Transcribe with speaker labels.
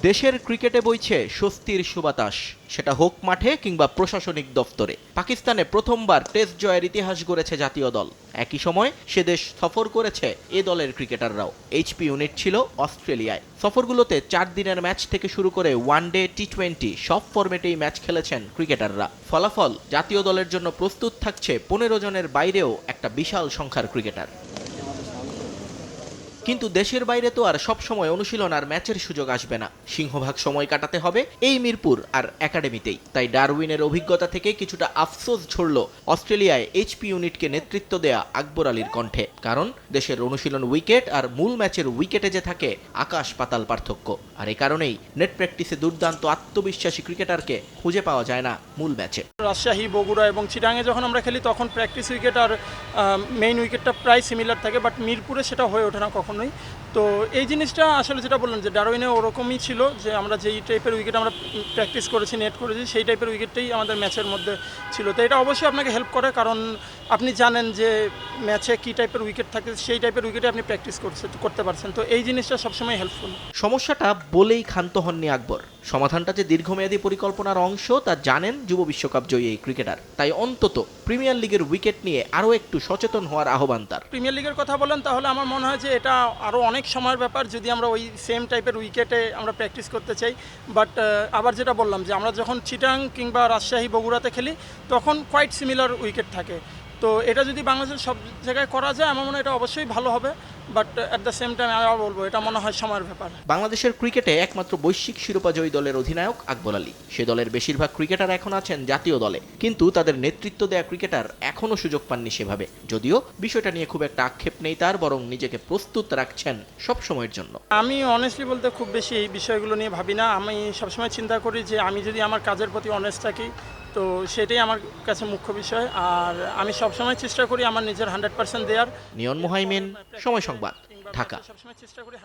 Speaker 1: দেশের ক্রিকেটে বইছে স্বস্তির সুবাতাস, সেটা হোক মাঠে কিংবা প্রশাসনিক দফতরে। পাকিস্তানে প্রথমবার টেস্ট জয়ের ইতিহাস গড়েছে জাতীয় দল। একই সময় সে দেশ সফর করেছে এ দলের ক্রিকেটাররাও। এইচপি ইউনিট ছিল অস্ট্রেলিয়ায়। সফরগুলোতে 4 দিনের ম্যাচ থেকে শুরু করে ওয়ানডে, টি-20 সব ফরম্যাটেই ম্যাচ খেলেছেন ক্রিকেটাররা। ফলাফল, জাতীয় দলের জন্য প্রস্তুত থাকছে 15 জনের বাইরেও একটা বিশাল সংখ্যার ক্রিকেটার। কিন্তু দেশের বাইরে তো আর সব সময় অনুশীলন আর ম্যাচের সুযোগ আসবে না। সিংহভাগ সময় কাটাতে হবে এই মিরপুর আর একাডেমিতেই। তাই ডারউইনের অভিজ্ঞতা থেকে কিছুটা আফসোস ঝরল অস্ট্রেলিয়ায় এইচপি ইউনিটকে নেতৃত্ব দেয়া আকবর আলীর কণ্ঠে। কারণ দেশের অনুশীলন উইকেট আর মূল ম্যাচের উইকেটে যে থাকে আকাশ পাতাল পার্থক্য। আর এই কারণেই নেট প্র্যাকটিসে দুর্দান্ত আত্মবিশ্বাসী ক্রিকেটারকে খুঁজে পাওয়া যায় না মূল ম্যাচে।
Speaker 2: রাজশাহী, বগুড়া এবং চিটাঙে যখন আমরা খেলি তখন প্র্যাকটিস উইকেট আর মেইন উইকেটটা প্রায় সিমিলার থাকে, বাট মিরপুরে সেটা হয়ে ওঠে না কখনোই। তো এই জিনিসটা আসলে যেটা বললাম যে ডারউইনে ওরকমই ছিল, যে আমরা যেই টাইপের উইকেট আমরা প্র্যাকটিস করেছি, নেট করেছি, সেই টাইপের উইকেটটাই আমাদের ম্যাচের মধ্যে ছিল। তো এটা অবশ্যই আপনাকে হেল্প করে, কারণ আপনি জানেন যে ম্যাচে কী টাইপের উইকেট থাকে, সেই টাইপের উইকেটে আপনি প্র্যাকটিস করতে পারছেন। তো এই জিনিসটা সবসময় হেল্পফুল।
Speaker 1: সমস্যাটা বলেই ক্ষান্ত হননি আকবর। সমাধানটা যে দীর্ঘমেয়াদী পরিকল্পনার অংশ তা জানেন যুব বিশ্বকাপ জয়ী এই ক্রিকেটার। তাই অন্তত প্রিমিয়ার লিগের উইকেট নিয়ে আরও একটু সচেতন হওয়ার আহ্বান তার।
Speaker 2: প্রিমিয়ার লিগের কথা বলেন, তাহলে আমার মনে হয় যে এটা আরও অনেক সময়ের ব্যাপার যদি আমরা ওই সেম টাইপের উইকেটে আমরা প্র্যাকটিস করতে চাই। বাট আবার যেটা বললাম যে আমরা যখন চিটাং কিংবা রাজশাহী, বগুড়াতে খেলি তখন কোয়াইট সিমিলার উইকেট থাকে। তো এটা যদি বাংলাদেশের সব জায়গায় করা যায় আমার মনে হয় এটা অবশ্যই ভালো হবে। But at the same time আমি বলবো এটা মনে হয় সময়ের ব্যাপার।
Speaker 1: বাংলাদেশের ক্রিকেটে একমাত্র বৈশ্বিক শিরোপা জয়ী দলের অধিনায়ক আকবর আলী। সে দলের বেশিরভাগ ক্রিকেটার এখন আছেন জাতীয় দলে, কিন্তু তাদের নেতৃত্ব দেয়া ক্রিকেটার এখনও সুযোগ পাননি সেভাবে। যদিও বিষয়টা নিয়ে খুব একটা আক্ষেপ নেই তার, বরং নিজেকে প্রস্তুত রাখছেন সব সময়ের জন্য।
Speaker 2: আমি অনেস্টলি বলতে খুব বেশি এই বিষয়গুলো নিয়ে ভাবি না। আমি সবসময় চিন্তা করি যে আমি যদি আমার কাজের প্রতি অনেস্ট থাকি তো সেটাই আমার কাছে মুখ্য বিষয়। আর আমি সবসময় চেষ্টা করি আমার নিজের 100% দেওয়ার।
Speaker 1: নিয়ন মোহাইমিন, সময় সংবাদ, ঢাকা।
Speaker 2: সবসময় চেষ্টা করি